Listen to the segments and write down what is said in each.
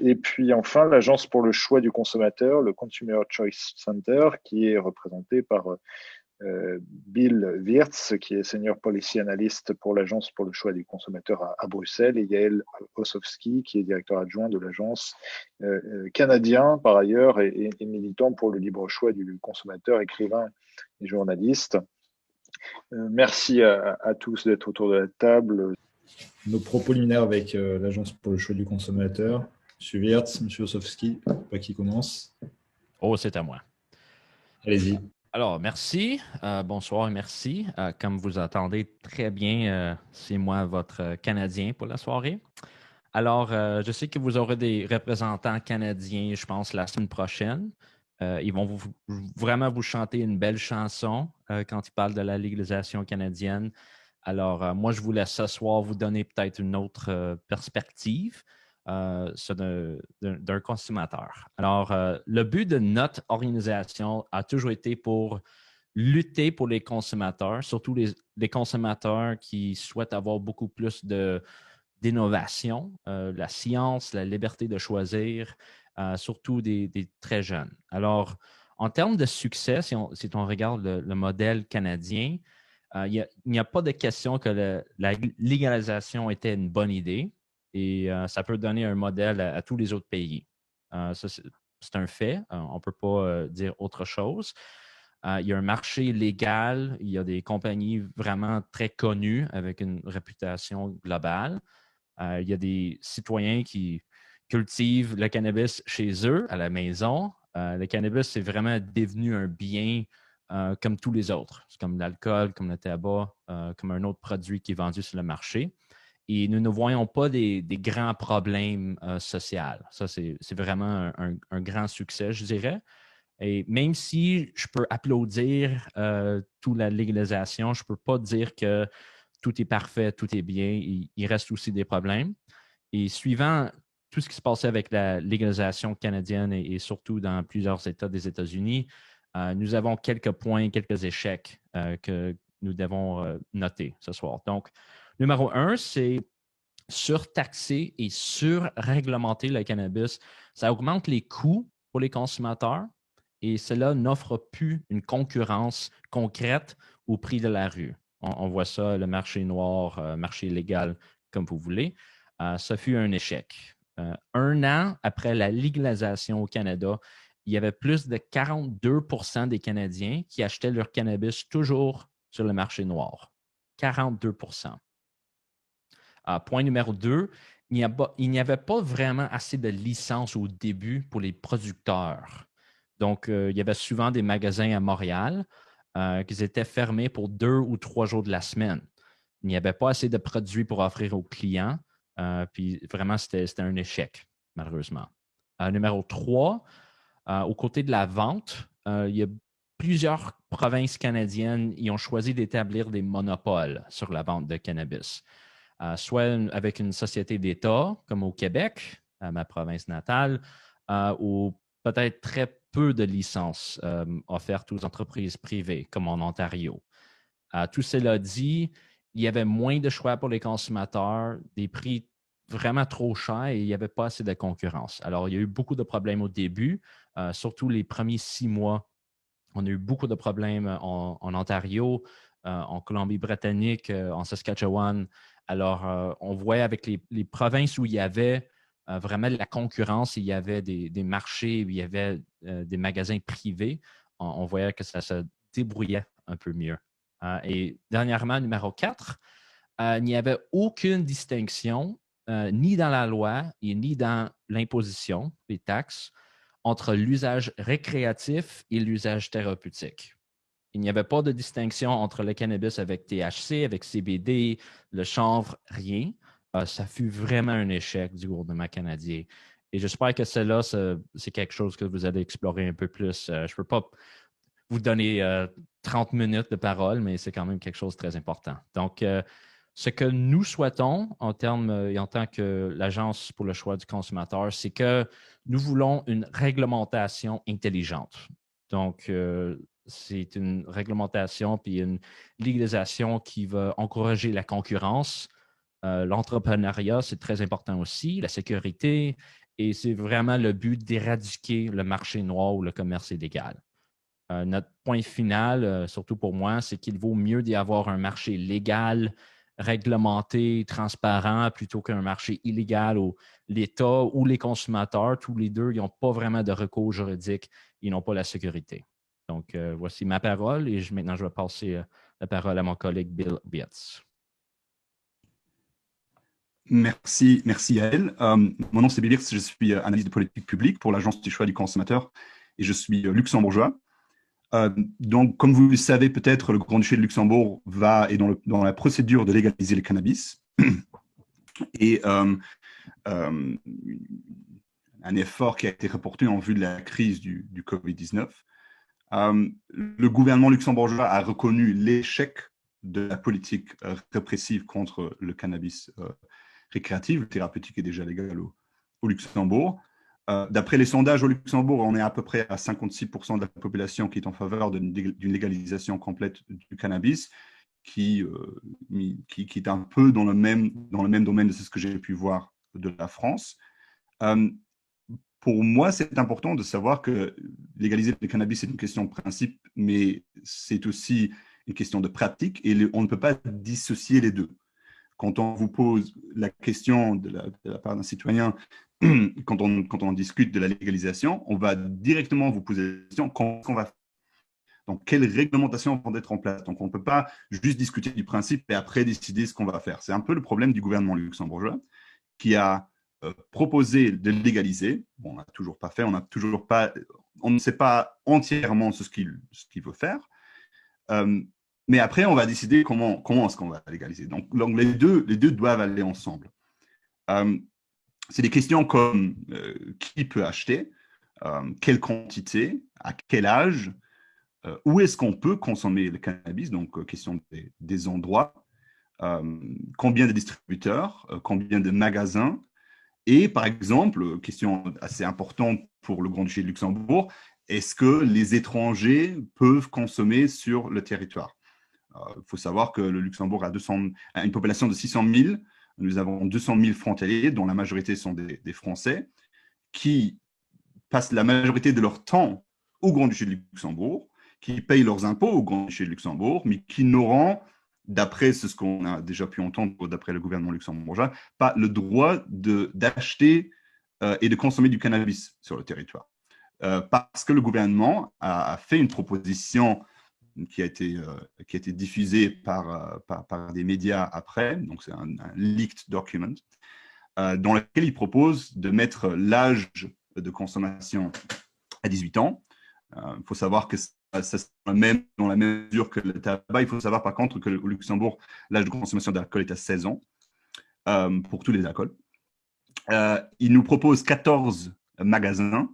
Et puis enfin, l'Agence pour le choix du consommateur, le Consumer Choice Center, qui est représenté par Bill Wirtz, qui est Senior Policy Analyst pour l'Agence pour le choix du consommateur à Bruxelles, et Yael Ossowski, qui est directeur adjoint de l'Agence canadien par ailleurs, et militant pour le libre choix du consommateur, écrivain et journaliste. Merci à tous d'être autour de la table. Nos propos liminaires avec l'Agence pour le choix du consommateur. Monsieur Wirtz, Monsieur Ossowski, pas qui commence. Oh, c'est à moi. Allez-y. Alors, merci. Bonsoir et merci. Comme vous entendez très bien, c'est moi, votre Canadien pour la soirée. Alors, je sais que vous aurez des représentants canadiens, je pense, la semaine prochaine. Ils vont vraiment vous chanter une belle chanson quand ils parlent de la légalisation canadienne. Alors, moi, je vous laisse ce soir vous donner peut-être une autre perspective d'un consommateur. Alors, le but de notre organisation a toujours été pour lutter pour les consommateurs, surtout les consommateurs qui souhaitent avoir beaucoup plus d'innovation, la science, la liberté de choisir, surtout des très jeunes. Alors, en termes de succès, si on regarde le modèle canadien, il n'y a pas de question que la légalisation était une bonne idée et ça peut donner un modèle à tous les autres pays. Ça, c'est un fait. On ne peut pas dire autre chose. Il y a un marché légal. Il y a des compagnies vraiment très connues avec une réputation globale. Il y a des citoyens qui cultivent le cannabis chez eux, à la maison. Le cannabis, c'est vraiment devenu un bien comme tous les autres. C'est comme l'alcool, comme le tabac, comme un autre produit qui est vendu sur le marché. Et nous ne voyons pas des grands problèmes sociaux. Ça, c'est vraiment un grand succès, je dirais. Et même si je peux applaudir toute la légalisation, je ne peux pas dire que tout est parfait, tout est bien. Il reste aussi des problèmes. Et suivant tout ce qui se passait avec la légalisation canadienne et surtout dans plusieurs États des États-Unis, nous avons quelques points, quelques échecs que nous devons noter ce soir. Donc, numéro un, c'est surtaxer et surréglementer le cannabis. Ça augmente les coûts pour les consommateurs et cela n'offre plus une concurrence concrète au prix de la rue. On voit ça, le marché noir, marché légal, comme vous voulez. Ça fut un échec. Un an après la légalisation au Canada, il y avait plus de 42% des Canadiens qui achetaient leur cannabis toujours sur le marché noir. 42%. Point numéro 2, il n'y avait pas vraiment assez de licences au début pour les producteurs. Donc, il y avait souvent des magasins à Montréal qui étaient fermés pour 2 ou 3 jours de la semaine. Il n'y avait pas assez de produits pour offrir aux clients. Puis vraiment, c'était un échec, malheureusement. Numéro 3, aux côtés de la vente, il y a plusieurs provinces canadiennes qui ont choisi d'établir des monopoles sur la vente de cannabis. Soit avec une société d'État, comme au Québec, ma province natale, ou peut-être très peu de licences offertes aux entreprises privées, comme en Ontario. Tout cela dit, il y avait moins de choix pour les consommateurs, des prix vraiment trop chers et il n'y avait pas assez de concurrence. Alors, il y a eu beaucoup de problèmes au début, surtout les premiers 6 mois. On a eu beaucoup de problèmes en Ontario, en Colombie-Britannique, en Saskatchewan. Alors, on voyait avec les provinces où il y avait vraiment de la concurrence, il y avait des marchés, où il y avait des magasins privés, on voyait que ça se débrouillait un peu mieux. Et dernièrement, numéro 4, il n'y avait aucune distinction, ni dans la loi et ni dans l'imposition, les taxes, entre l'usage récréatif et l'usage thérapeutique. Il n'y avait pas de distinction entre le cannabis avec THC, avec CBD, le chanvre, rien. Ça fut vraiment un échec du gouvernement canadien. Et j'espère que cela, c'est quelque chose que vous allez explorer un peu plus. Je ne peux pas vous donner 30 minutes de parole, mais c'est quand même quelque chose de très important. Donc, ce que nous souhaitons en termes et en tant que l'Agence pour le choix du consommateur, c'est que nous voulons une réglementation intelligente. Donc, c'est une réglementation puis une légalisation qui va encourager la concurrence. L'entrepreneuriat, c'est très important aussi, la sécurité Et c'est vraiment le but d'éradiquer le marché noir ou le commerce illégal. Notre point final, surtout pour moi, c'est qu'il vaut mieux d'y avoir un marché légal, réglementé, transparent, plutôt qu'un marché illégal où l'État ou les consommateurs, tous les deux, ils n'ont pas vraiment de recours juridique, ils n'ont pas la sécurité. Donc, voici ma parole et maintenant, je vais passer la parole à mon collègue Bill Bietz. Merci Yael. Mon nom c'est Bill Bietz, je suis analyste de politique publique pour l'Agence du choix du consommateur et je suis luxembourgeois. Donc, comme vous le savez peut-être, le Grand-Duché de Luxembourg est dans la procédure de légaliser le cannabis. Et un effort qui a été reporté en vue de la crise du Covid-19. Le gouvernement luxembourgeois a reconnu l'échec de la politique répressive contre le cannabis récréatif. Le thérapeutique est déjà légal au Luxembourg. D'après les sondages au Luxembourg, on est à peu près à 56% de la population qui est en faveur d'une légalisation complète du cannabis, qui est un peu dans le même domaine de ce que j'ai pu voir de la France. Pour moi, c'est important de savoir que légaliser le cannabis, c'est une question de principe, mais c'est aussi une question de pratique et on ne peut pas dissocier les deux. Quand on vous pose la question de la part d'un citoyen, quand on discute de la légalisation, on va directement vous poser la question, comment on va faire? Donc, quelles réglementations vont être en place? Donc, on ne peut pas juste discuter du principe et après décider ce qu'on va faire. C'est un peu le problème du gouvernement luxembourgeois qui a proposé de légaliser. Bon, on n'a toujours pas fait, on ne sait pas entièrement ce qu'il veut faire. Mais après, on va décider comment est-ce qu'on va légaliser. Donc les deux doivent aller ensemble. C'est des questions comme qui peut acheter, quelle quantité, à quel âge, où est-ce qu'on peut consommer le cannabis, donc question des endroits, combien de distributeurs, combien de magasins, et par exemple, question assez importante pour le Grand-Duché de Luxembourg, est-ce que les étrangers peuvent consommer sur le territoire? Il faut savoir que le Luxembourg a une population de 600 000. Nous avons 200 000 frontaliers, dont la majorité sont des Français, qui passent la majorité de leur temps au Grand-Duché de Luxembourg, qui payent leurs impôts au Grand-Duché de Luxembourg, mais qui n'auront, d'après ce qu'on a déjà pu entendre d'après le gouvernement luxembourgeois, pas le droit d'acheter et de consommer du cannabis sur le territoire. Parce que le gouvernement a fait une proposition qui a été diffusée par des médias après, donc c'est un leaked document, dans lequel il propose de mettre l'âge de consommation à 18 ans. Il faut savoir que ça c'est dans la même mesure que le tabac. Il faut savoir par contre que au Luxembourg, l'âge de consommation d'alcool est à 16 ans pour tous les alcools. Il nous propose 14 magasins.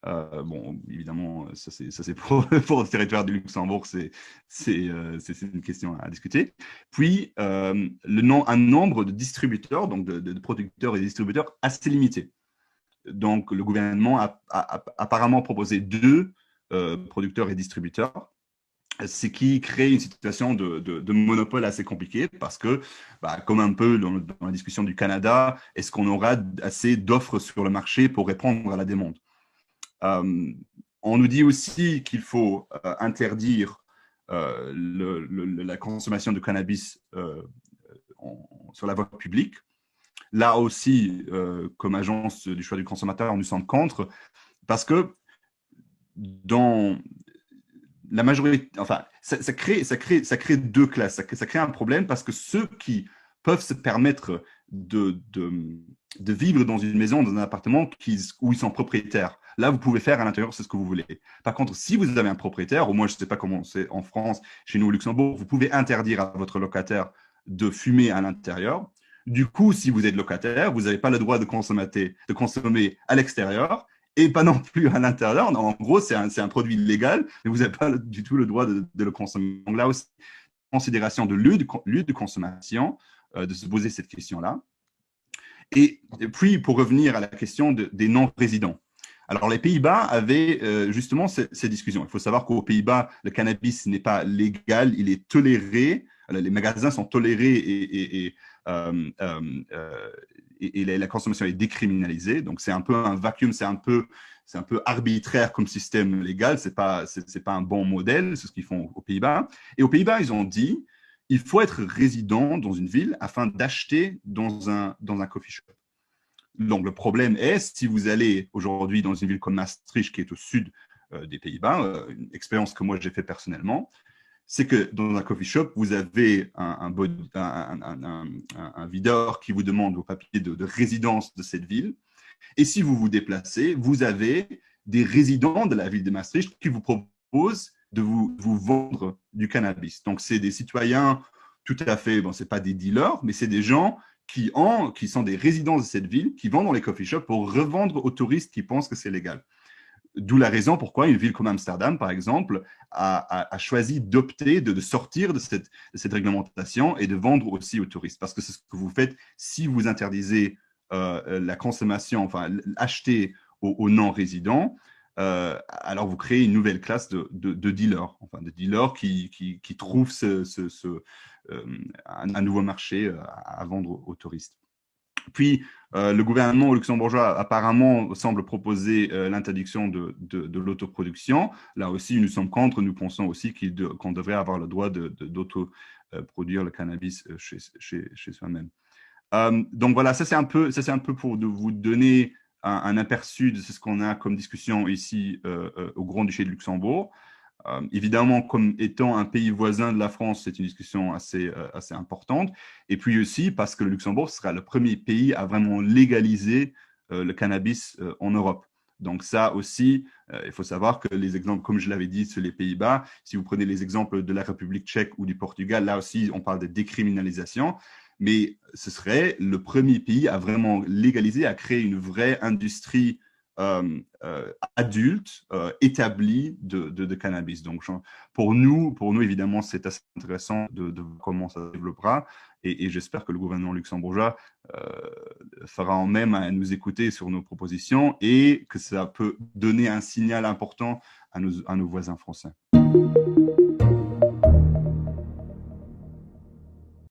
Bon, évidemment, ça c'est pour le territoire du Luxembourg, c'est une question à discuter. Puis, un nombre de distributeurs, donc de producteurs et distributeurs assez limité. Donc, le gouvernement a apparemment proposé 2 producteurs et distributeurs, ce qui crée une situation de monopole assez compliquée parce que, comme un peu dans la discussion du Canada, est-ce qu'on aura assez d'offres sur le marché pour répondre à la demande? On nous dit aussi qu'il faut interdire la consommation de cannabis sur la voie publique. Là aussi, comme agence du choix du consommateur, nous sommes contre parce que dans la majorité, enfin, ça crée 2 classes. Ça crée un problème parce que ceux qui peuvent se permettre de vivre dans une maison, dans un appartement où ils sont propriétaires, là, vous pouvez faire à l'intérieur c'est ce que vous voulez. Par contre, si vous avez un propriétaire, ou moi, je ne sais pas comment c'est en France, chez nous au Luxembourg, vous pouvez interdire à votre locataire de fumer à l'intérieur. Du coup, si vous êtes locataire, vous n'avez pas le droit de consommer à l'extérieur et pas non plus à l'intérieur. En gros, c'est un produit légal, mais vous n'avez pas du tout le droit de le consommer. Donc là aussi, considération de lieu de consommation, de se poser cette question-là. Et puis, pour revenir à la question des non-résidents. Alors, les Pays-Bas avaient justement ces discussions. Il faut savoir qu'aux Pays-Bas, le cannabis n'est pas légal, il est toléré. Les magasins sont tolérés et la consommation est décriminalisée. Donc, c'est un peu un vacuum, c'est un peu arbitraire comme système légal. C'est pas un bon modèle, c'est ce qu'ils font aux Pays-Bas. Et aux Pays-Bas, ils ont dit, il faut être résident dans une ville afin d'acheter dans un coffee shop. Donc, le problème est, si vous allez aujourd'hui dans une ville comme Maastricht, qui est au sud des Pays-Bas, une expérience que moi j'ai fait personnellement, c'est que dans un coffee shop, vous avez un videur qui vous demande vos papiers de résidence de cette ville. Et si vous vous déplacez, vous avez des résidents de la ville de Maastricht qui vous proposent de vous vendre du cannabis. Donc, c'est des citoyens tout à fait, bon, ce n'est pas des dealers, mais c'est des gens qui sont des résidents de cette ville, qui vont dans les coffee shops pour revendre aux touristes qui pensent que c'est légal. D'où la raison pourquoi une ville comme Amsterdam, par exemple, a choisi d'opter, de sortir de cette réglementation et de vendre aussi aux touristes. Parce que c'est ce que vous faites si vous interdisez la consommation, enfin, acheter aux non-résidents, alors vous créez une nouvelle classe de dealers, enfin, de dealers qui trouvent un nouveau marché à vendre aux touristes. Puis, le gouvernement luxembourgeois apparemment semble proposer l'interdiction de l'autoproduction. Là aussi, nous sommes contre. Nous pensons aussi qu'on devrait avoir le droit d'autoproduire le cannabis chez soi-même. Donc voilà, ça c'est un peu pour vous donner un aperçu de ce qu'on a comme discussion ici au Grand-Duché de Luxembourg. Évidemment, comme étant un pays voisin de la France, c'est une discussion assez importante. Et puis aussi parce que le Luxembourg sera le premier pays à vraiment légaliser le cannabis en Europe. Donc ça aussi, il faut savoir que les exemples, comme je l'avais dit, sur les Pays-Bas, si vous prenez les exemples de la République tchèque ou du Portugal, là aussi, on parle de décriminalisation. Mais ce serait le premier pays à vraiment légaliser, à créer une vraie industrie adulte établie de cannabis. Donc, pour nous évidemment, c'est assez intéressant de comment ça se développera. Et j'espère que le gouvernement luxembourgeois fera en même à nous écouter sur nos propositions et que ça peut donner un signal important à nos voisins français.